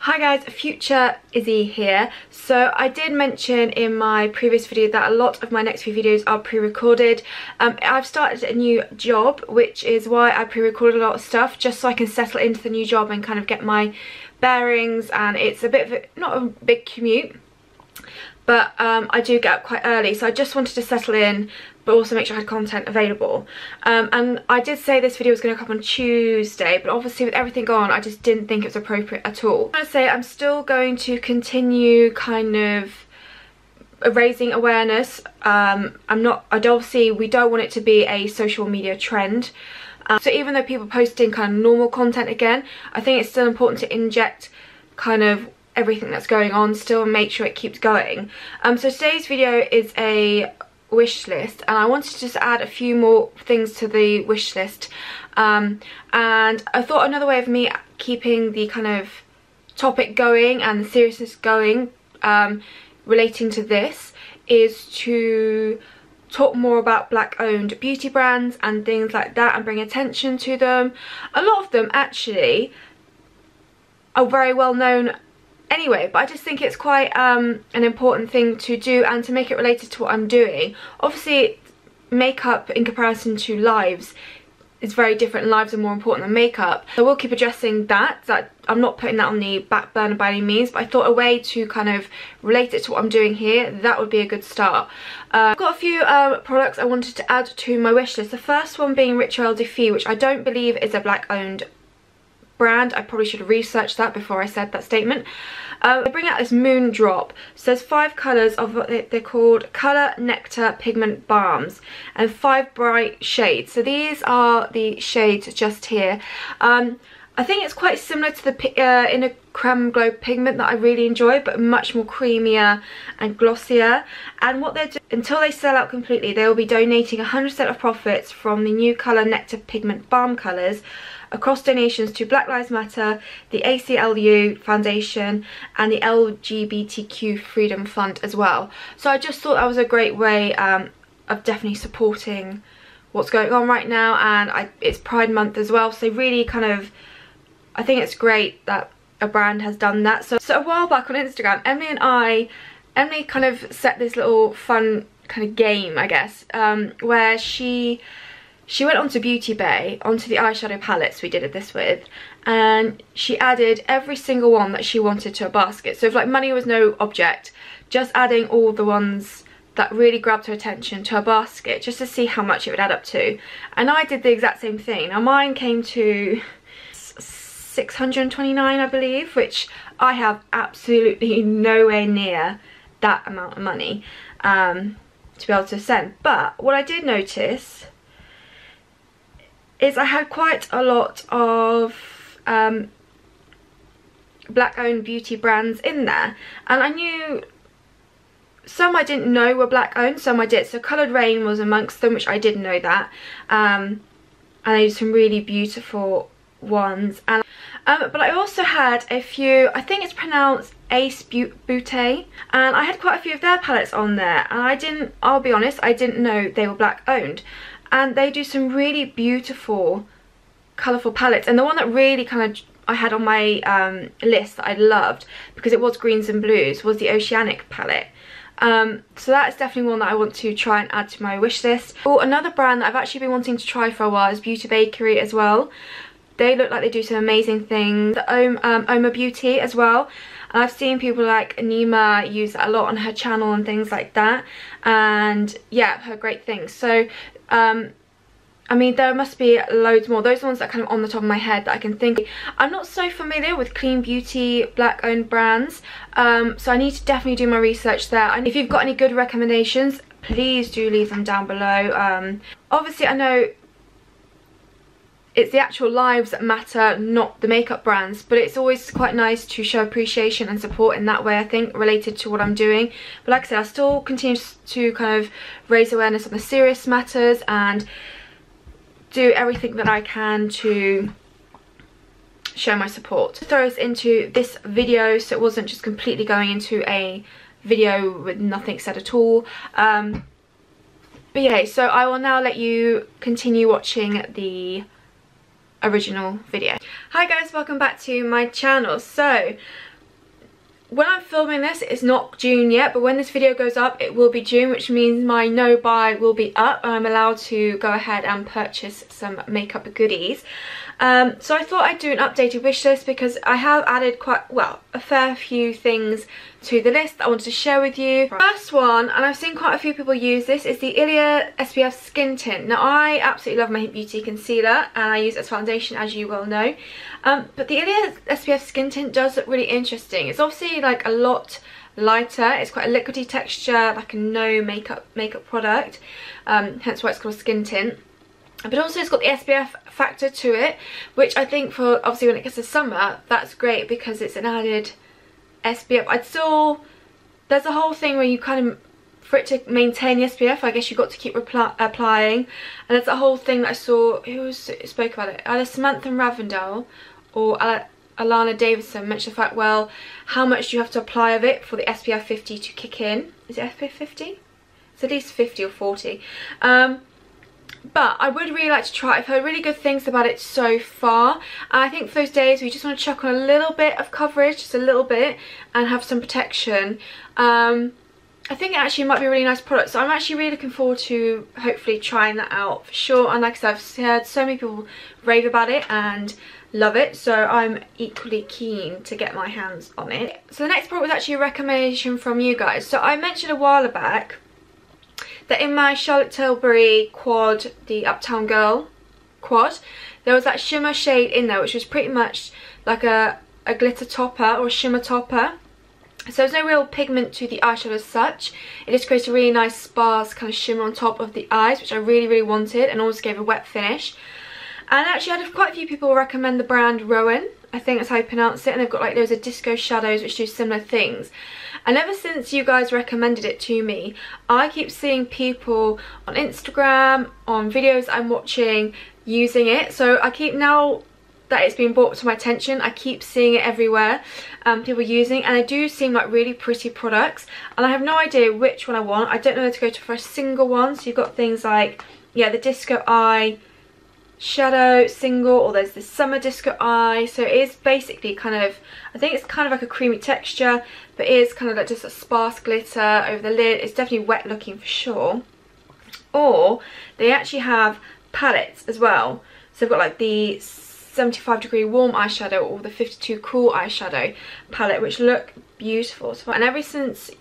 Hi guys, future Izzy here. So I did mention in my previous video that a lot of my next few videos are pre-recorded. I've started a new job, which is why I pre-recorded a lot of stuff, just so I can settle into the new job and kind of get my bearings. And it's a bit of not a big commute, but I do get up quite early, so I just wanted to settle in but also make sure I had content available. And I did say this video was going to come on Tuesday, but obviously with everything going on, I just didn't think it was appropriate at all. I want to say I'm still going to continue kind of raising awareness. Obviously we don't want it to be a social media trend. So even though people are posting kind of normal content again, I think it's still important to inject kind of everything that's going on still and make sure it keeps going. So today's video is a wish list, and I wanted to just add a few more things to the wish list, and I thought another way of me keeping the kind of topic going and the seriousness going relating to this is to talk more about black owned beauty brands and things like that and bring attention to them. A lot of them actually are very well known anyway, but I just think it's quite an important thing to do and to make it related to what I'm doing. Obviously makeup in comparison to lives is very different. Lives are more important than makeup. I will keep addressing that I'm not putting that on the back burner by any means, but I thought a way to kind of relate it to what I'm doing here, that would be a good start. I've got a few products I wanted to add to my wish list. The first one being Rituel de Fille, which I don't believe is a black owned brand. I probably should have researched that before I said that statement. They bring out this moon drop. So there's 5 colours of what they're called Colour Nectar Pigment Balms, and 5 bright shades. So these are the shades just here. I think it's quite similar to the Inner Creme Glow pigment that I really enjoy, but much more creamier and glossier. And what they're doing, until they sell out completely, they will be donating 100% of profits from the new Colour Nectar Pigment Balm colours across donations to Black Lives Matter, the ACLU Foundation and the LGBTQ Freedom Fund as well. So I just thought that was a great way of definitely supporting what's going on right now, and it's Pride Month as well, so really kind of I think it's great that a brand has done that. So a while back on Instagram, Emily kind of set this little fun kind of game, I guess, where she went onto Beauty Bay, onto the eyeshadow palettes we did this with, and she added every single one that she wanted to a basket. So if like money was no object, just adding all the ones that really grabbed her attention to a basket just to see how much it would add up to. And I did the exact same thing. Now mine came to 629, I believe, which I have absolutely nowhere near that amount of money to be able to send. But what I did notice is I had quite a lot of black owned beauty brands in there, and I knew some I didn't know were black owned, some I did. So Coloured Rain was amongst them, which I didn't know that, and they did some really beautiful ones. And but I also had a few, I think it's pronounced Ace Beauté, and I had quite a few of their palettes on there, and I'll be honest, I didn't know they were black owned. And they do some really beautiful colourful palettes, and the one that really kind of I had on my list that I loved because it was greens and blues was the Oceanic palette. So that is definitely one that I want to try and add to my wish list. Oh, another brand that I've actually been wanting to try for a while is Beauty Bakery as well. They look like they do some amazing things. The Oma Beauty as well. And I've seen people like Anima use that a lot on her channel and things like that. And yeah, her great things. So I mean, there must be loads more. Those are ones that are kind of on the top of my head that I can think of. I'm not so familiar with clean beauty black owned brands, so I need to definitely do my research there. And if you've got any good recommendations, please do leave them down below. Obviously I know it's the actual lives that matter, not the makeup brands, but it's always quite nice to show appreciation and support in that way, I think, related to what I'm doing. But like I said, I still continue to kind of raise awareness on the serious matters and do everything that I can to show my support. Throw this into this video so it wasn't just completely going into a video with nothing said at all. But yeah, so I will now let you continue watching the original video. Hi guys, welcome back to my channel. So when I'm filming this, it's not June yet, but when this video goes up, it will be June, which means my no buy will be up and I'm allowed to go ahead and purchase some makeup goodies. So I thought I'd do an updated wish list because I have added a fair few things to the list that I wanted to share with you. First one, and I've seen quite a few people use this, is the Ilia SPF Skin Tint. Now I absolutely love my Hint Beauty concealer and I use it as foundation, as you well know. But the Ilia SPF Skin Tint does look really interesting. It's obviously like a lot lighter. It's quite a liquidy texture, like a no makeup product, hence why it's called a skin tint. But also it's got the SPF factor to it, which I think for obviously when it gets to summer, that's great because it's an added SPF. There's a whole thing where you kind of, for it to maintain the SPF, I guess you've got to keep applying. And there's a whole thing that I saw, who spoke about it? Either Samantha Ravendale or Alana Davison mentioned the fact, well, how much do you have to apply of it for the SPF 50 to kick in? Is it SPF 50? It's at least 50 or 40. But I would really like to try it. I've heard really good things about it so far. And I think for those days where you just want to chuck on a little bit of coverage, just a little bit, and have some protection, I think it actually might be a really nice product. So I'm actually really looking forward to hopefully trying that out for sure. And like I said, I've heard so many people rave about it and love it, so I'm equally keen to get my hands on it. So the next product was actually a recommendation from you guys. So I mentioned a while back that in my Charlotte Tilbury quad, the Uptown Girl quad, there was that shimmer shade in there, which was pretty much like a glitter topper or a shimmer topper. So there's no real pigment to the eyeshadow as such. It just creates a really nice sparse kind of shimmer on top of the eyes, which I really, really wanted, and also gave a wet finish. And actually I had quite a few people recommend the brand Rowan, I think that's how you pronounce it, and they've got like loads of disco shadows which do similar things. And ever since you guys recommended it to me, I keep seeing people on Instagram, on videos I'm watching, using it. So I keep, now that it's been brought to my attention, I keep seeing it everywhere, people using, and they do seem like really pretty products. And I have no idea which one I want. I don't know where to go to for a single one. So you've got things like, yeah, the Disco Eye shadow single, or there's the Summer Disco Eye. So it is basically kind of, I think it's kind of like a creamy texture, but it is kind of like just a sparse glitter over the lid. It's definitely wet looking for sure. Or they actually have palettes as well. So they've got like the 75 degree warm eyeshadow or the 52 cool eyeshadow palette, which look beautiful. So, and ever since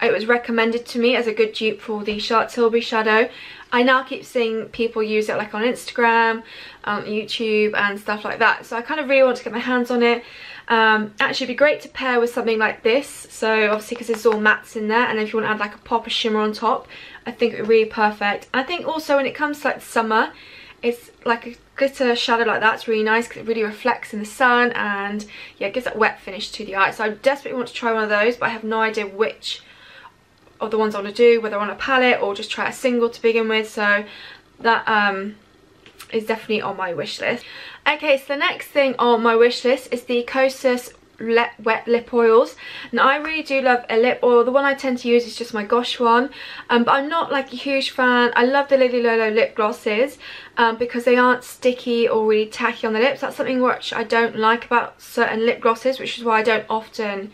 it was recommended to me as a good dupe for the Charlotte Tilbury shadow, I now keep seeing people use it like on Instagram, YouTube and stuff like that. So I kind of really want to get my hands on it. Actually it'd be great to pair with something like this. So obviously because there's all mattes in there, and if you want to add like a pop of shimmer on top, I think it would be really perfect. I think also when it comes to like summer, it's like a glitter shadow like that's really nice because it really reflects in the sun, and yeah, it gives that wet finish to the eye. So I desperately want to try one of those, but I have no idea which of the ones I want to do, whether I want a palette or just try a single to begin with. So that is definitely on my wish list. Okay, so the next thing on my wish list is the Kosas wet lip oils. Now I really do love a lip oil. The one I tend to use is just my Gosh one, but I'm not like a huge fan. I love the Lily Lolo lip glosses because they aren't sticky or really tacky on the lips. That's something which I don't like about certain lip glosses, which is why I don't often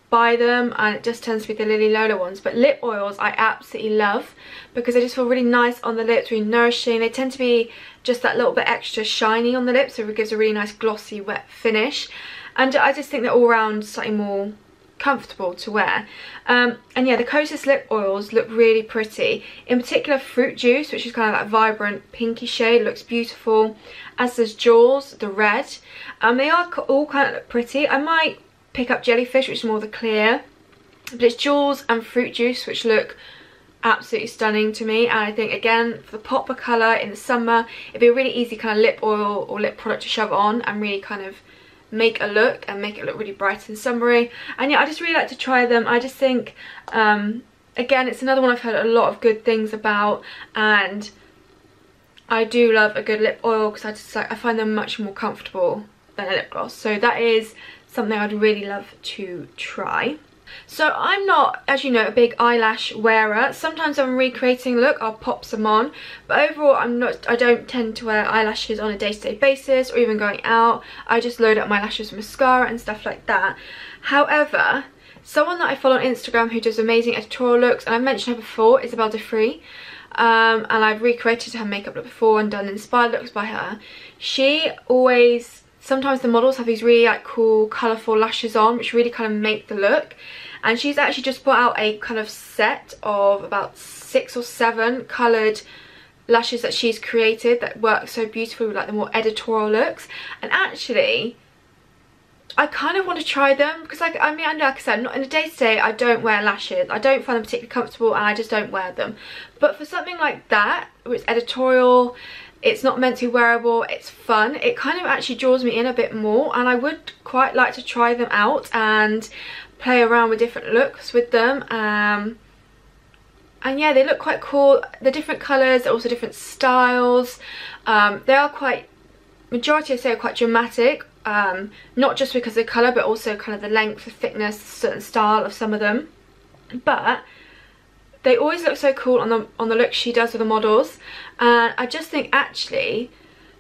buy them, and it just tends to be the Lily Lola ones. But lip oils I absolutely love because they just feel really nice on the lips, really nourishing. They tend to be just that little bit extra shiny on the lips, so it gives a really nice glossy wet finish, and I just think they're all round slightly more comfortable to wear. And yeah, the Kosas lip oils look really pretty, in particular Fruit Juice, which is kind of that vibrant pinky shade, looks beautiful, as does Jaws, the red. They are all kind of look pretty. I might pick up Jellyfish, which is more the clear, but it's Jaws and Fruit Juice which look absolutely stunning to me. And I think again, for the pop of colour in the summer, it'd be a really easy kind of lip oil or lip product to shove on and really kind of make a look and make it look really bright and summery. And yeah, I just really like to try them. I just think again, it's another one I've heard a lot of good things about, and I do love a good lip oil because I just like, I find them much more comfortable than a lip gloss. So that is something I'd really love to try. So I'm not, as you know, a big eyelash wearer. Sometimes when I'm recreating a look, I'll pop some on, but overall I don't tend to wear eyelashes on a day-to-day basis or even going out. I just load up my lashes with mascara and stuff like that. However, someone that I follow on Instagram who does amazing editorial looks, and I've mentioned her before, Isabella, and I've recreated her makeup look before and done inspired looks by her. She always, sometimes the models have these really like cool colourful lashes on which really kind of make the look, and she's actually just put out a kind of set of about 6 or 7 coloured lashes that she's created that work so beautifully with like the more editorial looks. And actually I kind of want to try them because, like I said, not in a day-to-day I don't wear lashes. I don't find them particularly comfortable and I just don't wear them. But for something like that, where it's editorial, it's not meant to be wearable, it's fun, it kind of actually draws me in a bit more, and I would quite like to try them out and play around with different looks with them. And yeah, they look quite cool. They're different colours, they're also different styles. They are quite, majority I'd say are quite dramatic. Not just because of the colour, but also kind of the length, the thickness, the certain style of some of them. But they always look so cool on the looks she does with the models, and I just think actually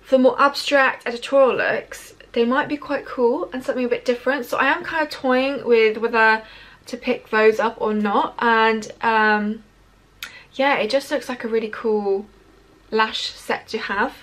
for the more abstract editorial looks they might be quite cool and something a bit different. So I am kind of toying with whether to pick those up or not, and yeah, it just looks like a really cool lash set to have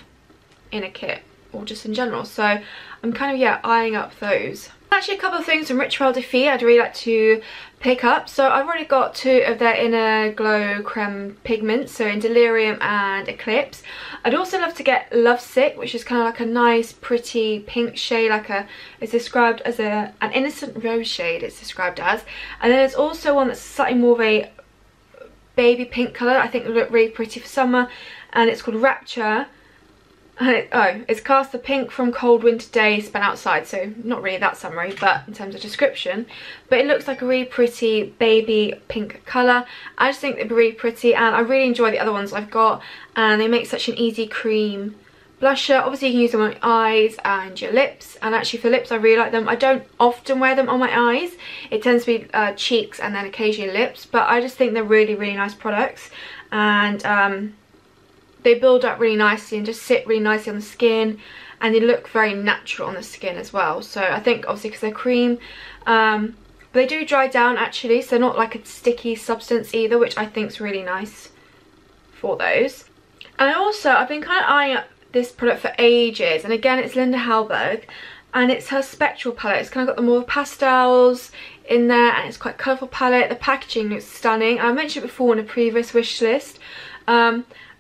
in a kit or just in general. So I'm kind of, yeah, eyeing up those. Actually, a couple of things from Rituel de Fille I'd really like to pick up. So I've already got 2 of their Inner Glow Creme pigments, so in Delirium and Eclipse. I'd also love to get Lovesick, which is kind of like a nice pretty pink shade, like it's described as an innocent rose shade, it's described as. And then there's also one that's slightly more of a baby pink colour, I think it would look really pretty for summer, and it's called Rapture. It's cast the pink from cold winter days spent outside, so not really that summery, but in terms of description. But it looks like a really pretty baby pink colour. I just think they'd be really pretty, and I really enjoy the other ones I've got, and they make such an easy cream blusher. Obviously you can use them on your eyes and your lips, and actually for lips I really like them. I don't often wear them on my eyes, it tends to be cheeks and then occasionally lips, but I just think they're really, really nice products, and they build up really nicely and just sit really nicely on the skin, and they look very natural on the skin as well. So I think obviously because they're cream, but they do dry down actually, so not like a sticky substance either, which I think is really nice for those. And also I've been kind of eyeing up this product for ages, and again it's Linda Hallberg, and it's her Spectral palette. It's kind of got the more pastels in there, and it's quite colourful palette. The packaging looks stunning. I mentioned it before in a previous wish list.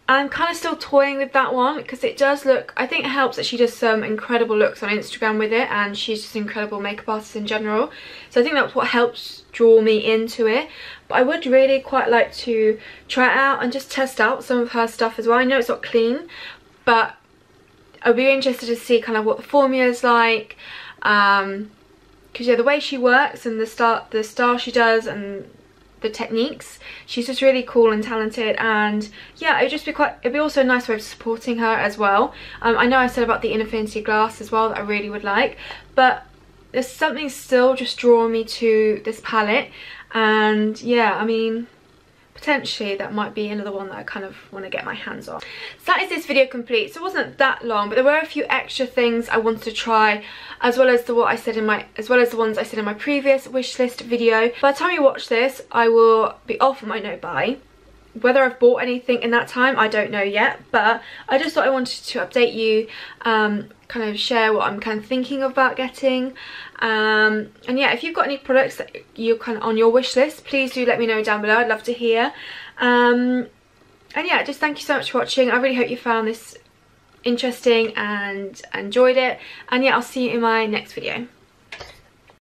I'm kind of still toying with that one because it does look, I think it helps that she does some incredible looks on Instagram with it, and she's just an incredible makeup artist in general. So I think that's what helps draw me into it. But I would really quite like to try it out and just test out some of her stuff as well. I know it's not clean, but I'd be interested to see kind of what the formula is like. Because yeah, the way she works and the style she does and the techniques, she's just really cool and talented, and yeah, it'd be also a nice way of supporting her as well. I know I said about the Infinity glass as well that I really would like, but there's something still just drawing me to this palette, and yeah, I mean, potentially that might be another one that I kind of want to get my hands on. So that is this video complete. So it wasn't that long, but there were a few extra things I wanted to try, as well as the ones I said in my previous wish list video. By the time you watch this, I will be off of my no buy. Whether I've bought anything in that time, I don't know yet, but I just thought I wanted to update you, kind of share what I'm kind of thinking about getting. And yeah, if you've got any products that you're kind of on your wish list, please do let me know down below. I'd love to hear. And yeah, just thank you so much for watching. I really hope you found this interesting and enjoyed it. And yeah, I'll see you in my next video.